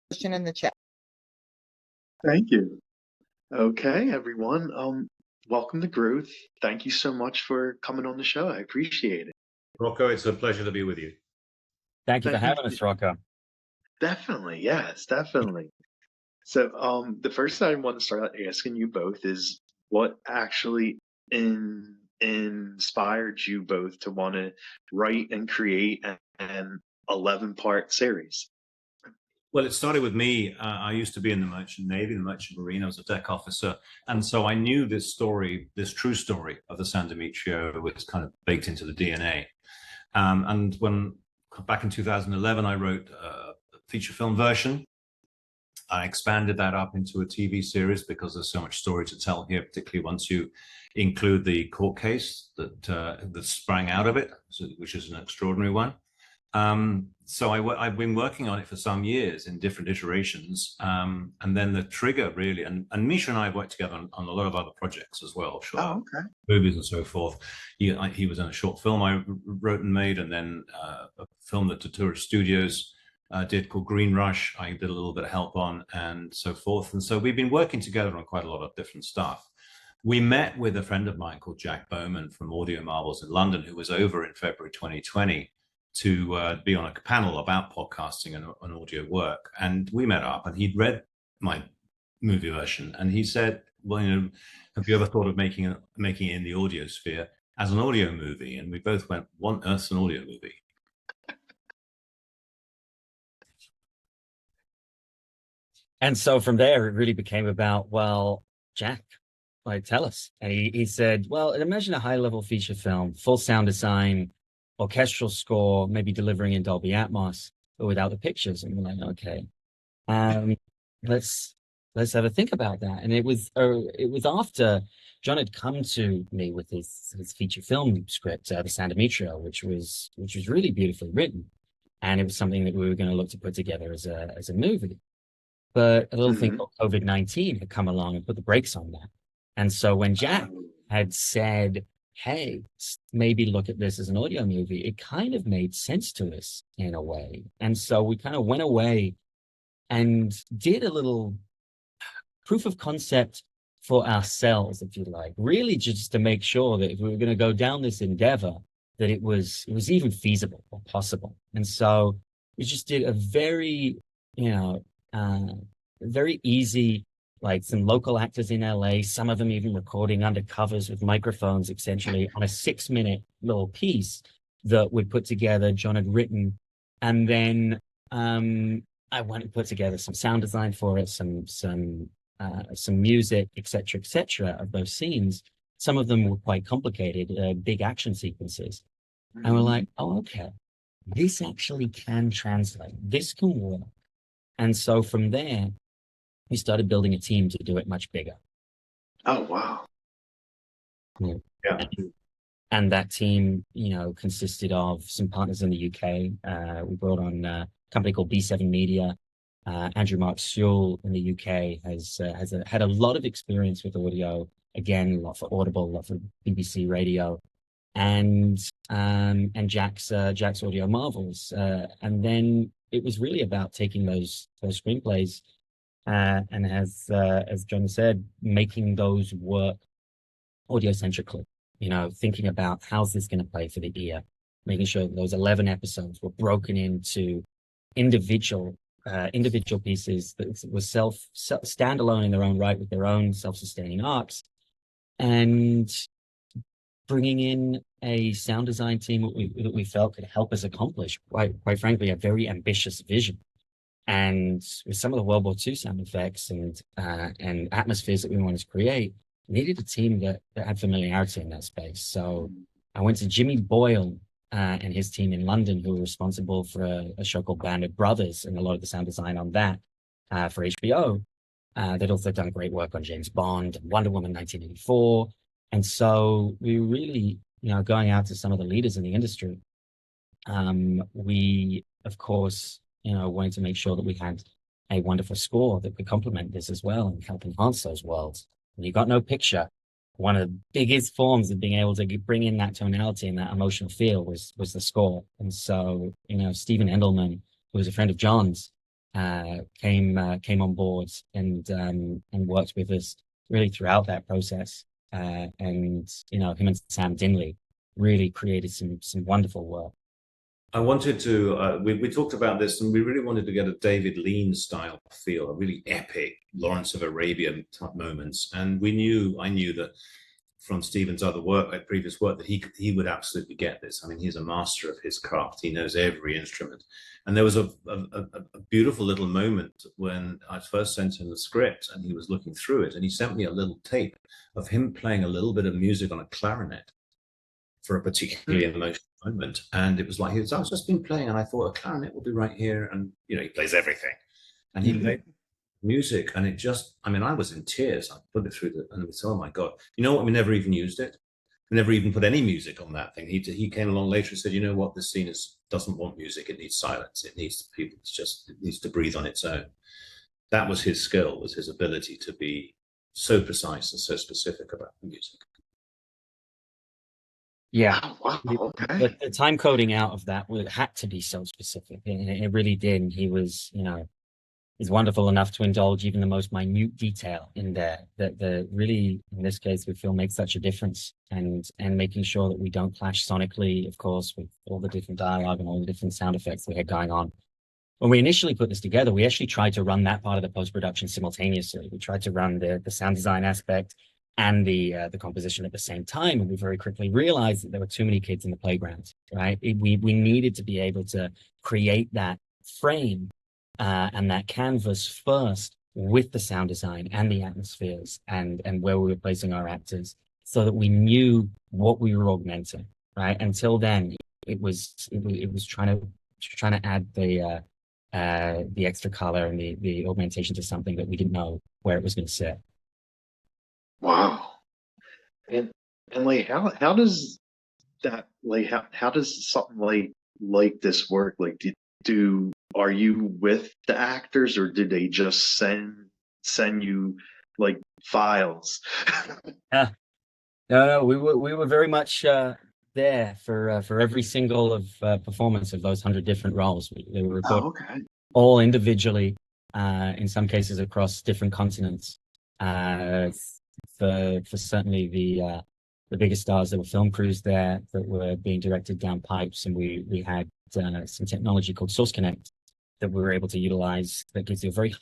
question in the chat. Thank you. Okay, everyone. Welcome to Grue. Thank you so much for coming on the show. I appreciate it. Rocco, it's a pleasure to be with you. Thank you for Thank having us, Rocco. Definitely, yes, definitely. So, the first thing I want to start out asking you both is what actually inspired you both to want to write and create an 11-part series? Well, it started with me. I used to be in the Merchant Navy, the Merchant Marine. I was a deck officer. And so I knew this story, this true story of the San Demetrio was kind of baked into the DNA. And when back in 2011, I wrote a feature film version. I expanded that up into a TV series because there's so much story to tell here, particularly once you include the court case that sprang out of it, which is an extraordinary one. So I've been working on it for some years in different iterations. And then the trigger really, and Misha and I have worked together on a lot of other projects as well, Okay. movies and so forth. He was in a short film I wrote and made, and then a film that Tourist Studios did called Green Rush. I did a little bit of help on and so forth. And so we've been working together on quite a lot of different stuff. We met with a friend of mine called Jack Bowman from Audio Marvels in London, who was over in February 2020 to be on a panel about podcasting and audio work. And we met up, and he'd read my movie version, and he said, well, have you ever thought of making it in the audio sphere as an audio movie? And we both went, what on earth's an audio movie? And so from there, it really became about, well, Jack, tell us. And he said, well, imagine a high-level feature film, full sound design, orchestral score, maybe delivering in Dolby Atmos, but without the pictures. And we're like, okay, let's have a think about that. And it was after John had come to me with his feature film script, the San Demetrio, which was really beautifully written, and it was something that we were going to look to put together as a movie. But a little thing called COVID-19 had come along and put the brakes on that. And so when Jack had said, hey, maybe look at this as an audio movie, it kind of made sense to us in a way. And so we kind of went away and did a little proof of concept for ourselves, if you like, really just to make sure that if we were going to go down this endeavor, that it was even feasible or possible. And so we just did a very, very easy, like some local actors in LA, some of them even recording under covers with microphones, essentially on a 6-minute little piece that we put together, John had written. And then I went and put together some sound design for it, some music, etc., of those scenes. Some of them were quite complicated, big action sequences. And we're like, oh, okay, this actually can translate. This can work. And so from there, we started building a team to do it much bigger. Oh, wow. Yeah. And that team, consisted of some partners in the UK. We brought on a company called B7 Media. Andrew Mark Sewell in the UK had a lot of experience with audio. Again, a lot for Audible, a lot for BBC Radio, and Jack's Audio Marvels. And then it was really about taking those screenplays and as John said, making those work audio-centrically, thinking about how's this going to play for the ear, making sure those 11 episodes were broken into individual pieces that were standalone in their own right with their own self-sustaining arcs, and bringing in a sound design team that we felt could help us accomplish, quite frankly, a very ambitious vision. And with some of the World War II sound effects and atmospheres that we wanted to create, we needed a team that had familiarity in that space. So I went to Jimmy Boyle and his team in London, who were responsible for a show called Band of Brothers and a lot of the sound design on that for HBO. They'd also done great work on James Bond and Wonder Woman 1984. And so we were really, going out to some of the leaders in the industry. We, of course, wanting to make sure that we had a wonderful score that could complement this as well and help enhance those worlds. When you got no picture, one of the biggest forms of being able to bring in that tonality and that emotional feel was the score. And so, Stephen Endelman, who was a friend of John's, came on board and worked with us really throughout that process. And him and Sam Dinley really created some wonderful work. I wanted to, we talked about this, and we really wanted to get a David Lean style feel, a really epic Lawrence of Arabia type moments. And I knew that from Stephen's other work, like previous work, that he would absolutely get this. I mean, he's a master of his craft. He knows every instrument. And there was a beautiful little moment when I first sent him the script and he was looking through it, and he sent me a little tape of him playing a little bit of music on a clarinet for a particularly emotional moment. And it was like, I've just been playing, and I thought a clarinet will be right here. And, he plays everything. And he played music, and it just, I was in tears. I put it through and it was, oh my God. You know what? We never even used it. We never even put any music on that thing. He came along later and said, you know what? This scene doesn't want music. It needs silence. It needs people. It needs to breathe on its own. That was his skill, was his ability to be so precise and so specific about the music. Yeah, wow, okay. The time coding out of that had to be so specific, and it really did. And he was, is wonderful enough to indulge even the most minute detail in there that really, in this case, we feel makes such a difference, and making sure that we don't clash sonically, of course, with all the different dialogue and all the different sound effects we had going on. When we initially put this together, we actually tried to run that part of the post-production simultaneously. We tried to run the sound design aspect and the composition at the same time, and we very quickly realized that there were too many kids in the playground. Right? We needed to be able to create that frame and that canvas first with the sound design and the atmospheres and where we were placing our actors, so that we knew what we were augmenting. Right? Until then, it was trying to add the extra color and the augmentation to something that we didn't know where it was going to sit. Wow. And like how does that, like how does something like this work? Like are you with the actors, or did they just send you like files? No, we were very much there for every single of performance of those 100 different roles. They were recorded all individually, in some cases across different continents. For certainly the biggest stars, there were film crews there that were being directed down pipes, and we had some technology called Source Connect that we were able to utilize that gives you a very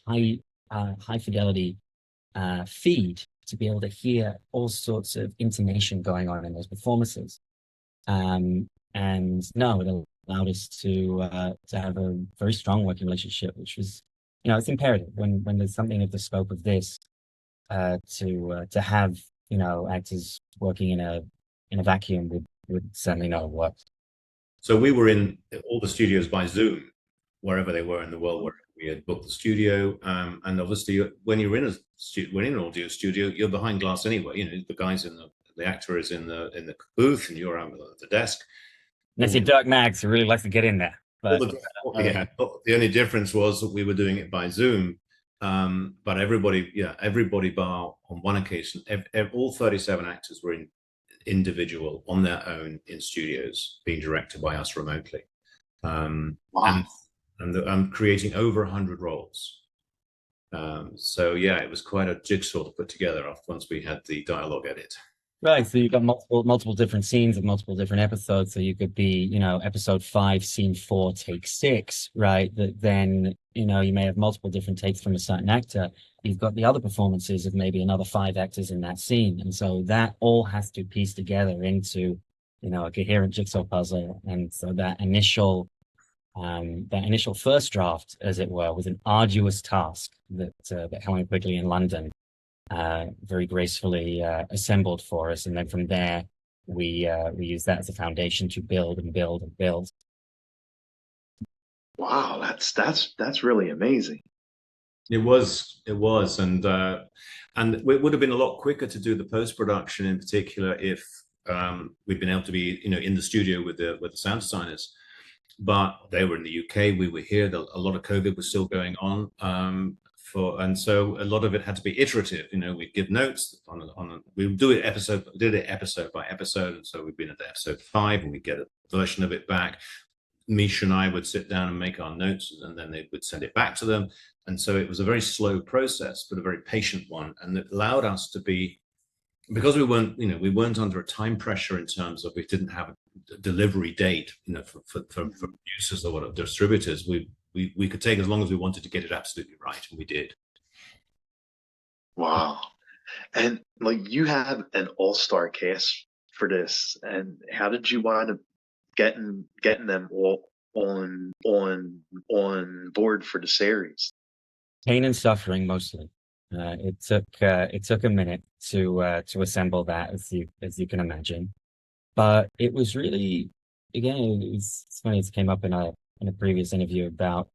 high fidelity feed to be able to hear all sorts of intonation going on in those performances. And no, it allowed us to have a very strong working relationship, which was, it's imperative when there's something of the scope of this, to have, actors working in a vacuum would certainly not have worked. So we were in all the studios by Zoom, wherever they were in the world, where we had booked the studio. And obviously, when you're in an audio studio, you're behind glass anyway. The guys the actor is in the booth, and you're out at the desk. And I see Dirk Maggs, who really likes to get in there. But the only difference was that we were doing it by Zoom. But everybody bar on one occasion, all 37 actors were individual on their own in studios, being directed by us remotely. Wow. And I'm creating over 100 roles. So yeah, it was quite a jigsaw to put together once we had the dialogue edit. Right, so you've got multiple different scenes of multiple different episodes. So you could be, episode 5, scene 4, take 6, right? That then, you may have multiple different takes from a certain actor. You've got the other performances of maybe another 5 actors in that scene, and so that all has to piece together into, a coherent jigsaw puzzle. And so that initial first draft, as it were, was an arduous task that Helen Quigley in London very gracefully assembled for us, and then from there we use that as a foundation to build and build and build. Wow, that's really amazing. It was, and it would have been a lot quicker to do the post-production, in particular, if we'd been able to be, in the studio with the sound designers. But they were in the UK, we were here. A lot of COVID was still going on, and so a lot of it had to be iterative. We'd give notes we would do it episode by episode, and so we've been at the episode 5, and we get a version of it back. Misha and I would sit down and make our notes, and then they would send it back to them. And so it was a very slow process, but a very patient one, and it allowed us to be, because we weren't under a time pressure in terms of we didn't have a delivery date, for producers or what distributors. We could take as long as we wanted to get it absolutely right, and we did. Wow. And like you have an all-star cast for this, and how did you wind up getting them all on board for the series? Pain and suffering mostly. It took a minute to assemble that, as you can imagine. But it was really, again, it's funny. It came up in a previous interview about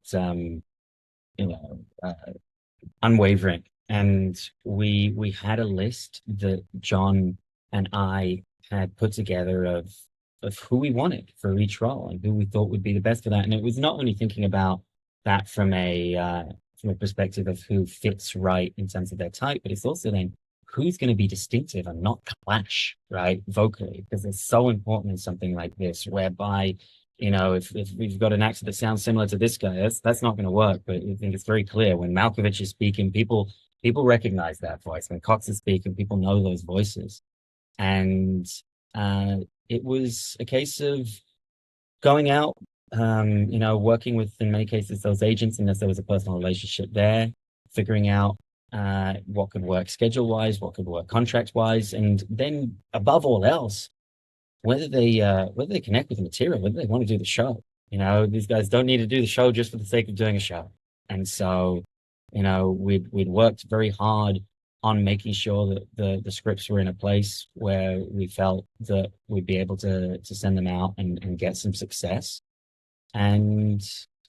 unwavering, and we had a list that John and I had put together of who we wanted for each role and who we thought would be the best for that. And it was not only thinking about that from a perspective of who fits right in terms of their type, but it's also then who's going to be distinctive and not clash, right, vocally, because it's so important in something like this, whereby, if we've got an actor that sounds similar to this guy, that's not going to work. But I think it's very clear when Malkovich is speaking, people recognize that voice. When Cox is speaking, people know those voices. And it was a case of going out, working with, in many cases, those agents, unless there was a personal relationship there, figuring out what could work schedule-wise, what could work contract-wise, and then above all else, whether they connect with the material, whether they want to do the show. These guys don't need to do the show just for the sake of doing a show. And so, we'd worked very hard on making sure that the scripts were in a place where we felt that we'd be able to send them out and get some success. And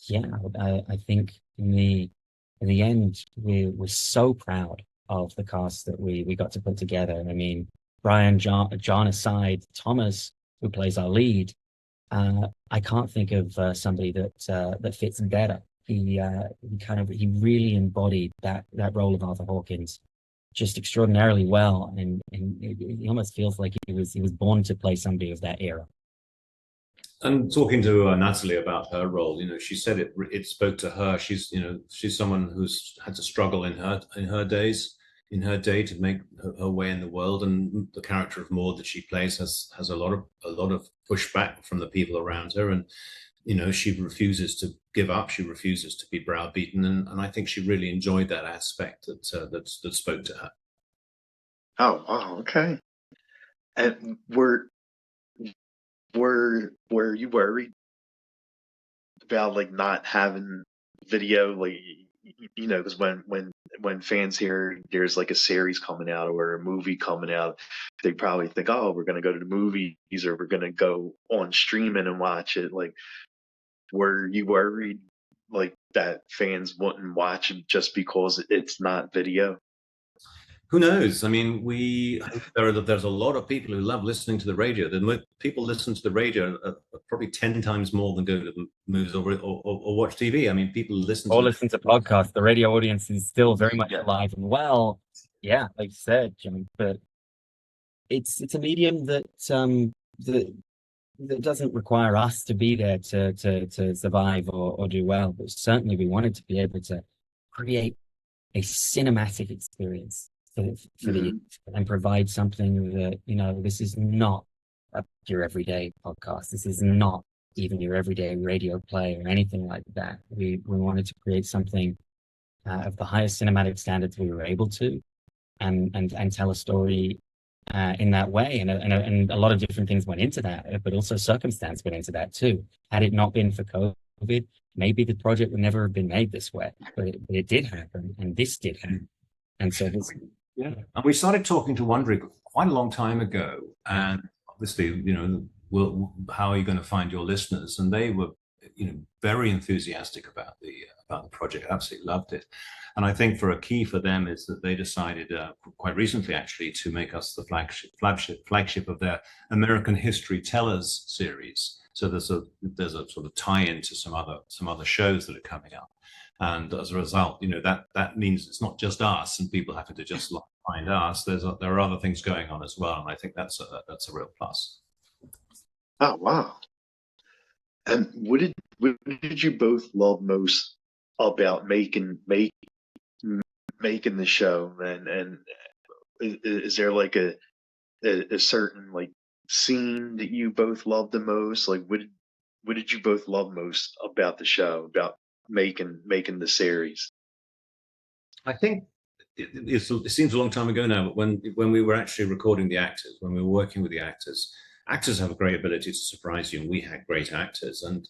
yeah, I think in the end, we're so proud of the cast that we got to put together. I mean, Brian, John aside, Thomas, who plays our lead, I can't think of somebody that fits better. He really embodied that role of Arthur Hawkins just extraordinarily well, and it almost feels like he was born to play somebody of that era. And talking to Natalie about her role, she said it spoke to her. She's someone who's had to struggle in her day to make her way in the world, and the character of Maud that she plays has a lot of pushback from the people around her, and she refuses to give up. She refuses to be browbeaten, and I think she really enjoyed that aspect that spoke to her. Oh, wow, okay. And were you worried about like not having video, like because when fans hear there's like a series coming out or a movie coming out, they probably think, oh, we're gonna go to the movies or we're gonna go on streaming and watch it. Like, were you worried like that fans wouldn't watch it just because it's not video? Who knows? I mean, there's a lot of people who love listening to the radio. People listen to the radio probably 10 times more than go to the movies or watch TV. I mean, people listen to podcasts. The radio audience is still very much alive and well. Yeah, like you said, Jim. But it's a medium that doesn't require us to be there to survive or do well. But certainly, we wanted to be able to create a cinematic experience for the and provide something that this is not your everyday podcast. This is not even your everyday radio play or anything like that. We wanted to create something of the highest cinematic standards we were able to, and tell a story in that way. And a lot of different things went into that, but also circumstance went into that too. Had it not been for COVID, maybe the project would never have been made this way. But it did happen, and this did happen. And so this. Yeah, and we started talking to Wondering quite a long time ago, and obviously, how are you going to find your listeners? And they were, very enthusiastic about the project. Absolutely loved it, and I think for a key for them is that they decided quite recently, actually, to make us the flagship of their American History Tellers series. So there's a sort of tie-in to some other shows that are coming up. And as a result, that means it's not just us, and people have to just find us. There are other things going on as well, and I think that's a real plus. Oh, wow! And what did you both love most about making the show? And is there like a certain like scene that you both love the most? Like what did you both love most about the show, about making the series? I think it seems a long time ago now, but when we were actually recording the actors, when we were working with the actors, actors have a great ability to surprise you, and we had great actors, and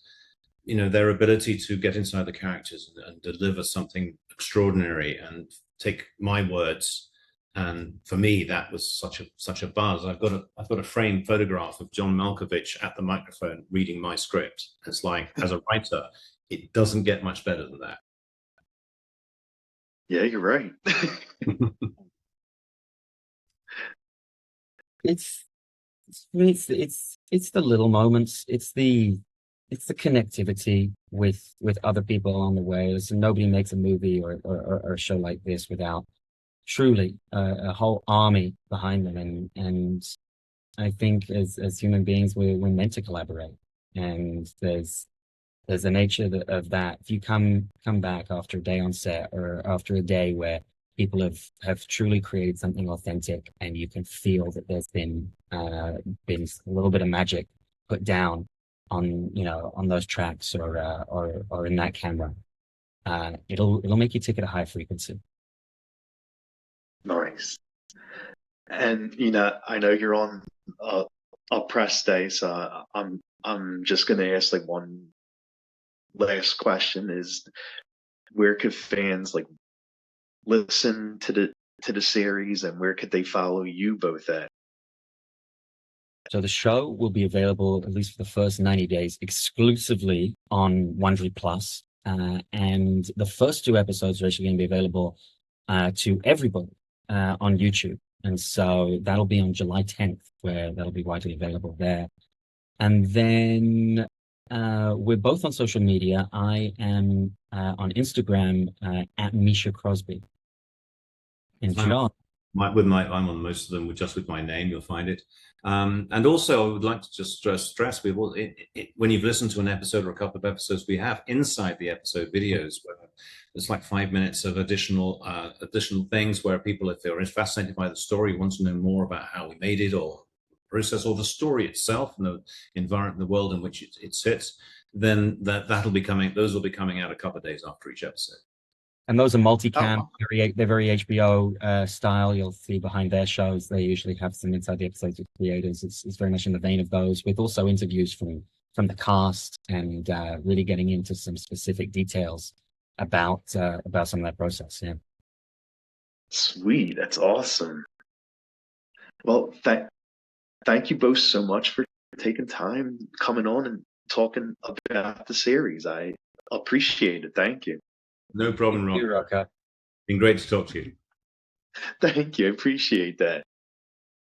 their ability to get inside the characters and deliver something extraordinary and take my words. And for me, that was such a buzz. I've got a framed photograph of John Malkovich at the microphone reading my script. It's like, as a writer, it doesn't get much better than that. Yeah, you're right. It's it's the little moments. It's the connectivity with other people along the way. Listen, nobody makes a movie or a show like this without truly a whole army behind them. And I think as human beings, we're meant to collaborate. And there's a nature of that. If you come back after a day on set or after a day where people have truly created something authentic, and you can feel that there's been a little bit of magic put down on those tracks or in that camera, it'll make you tick at a high frequency. Nice. And I know you're on a press day, so I'm just gonna ask like one last question: is where could fans like listen to the series, and where could they follow you both at? So the show will be available, at least for the first 90 days, exclusively on Wondery Plus. And the first 2 episodes are actually going to be available to everybody on YouTube. And so that'll be on July 10th, where that'll be widely available there. And then we're both on social media. I am on Instagram at Misha Crosby. Enjoy. I'm on most of them just with my name. You'll find it. And also, I would like to just stress people, when you've listened to an episode or a couple of episodes, we have inside the episode videos where there's like 5 minutes of additional things where people, if they're fascinated by the story, want to know more about how we made it or process or the story itself and the environment, the world in which it sits, then that'll be coming. Those will be coming out a couple of days after each episode. And those are multicam. They're very HBO style. You'll see behind their shows, they usually have some inside the episodes with creators. It's very much in the vein of those, with also interviews from the cast and really getting into some specific details about some of that process. Yeah. Sweet, that's awesome. Well, thank you both so much for taking time coming on and talking about the series. I appreciate it. Thank you. No problem, Rob. Thank you, Rocco. Been great to talk to you. Thank you. I appreciate that.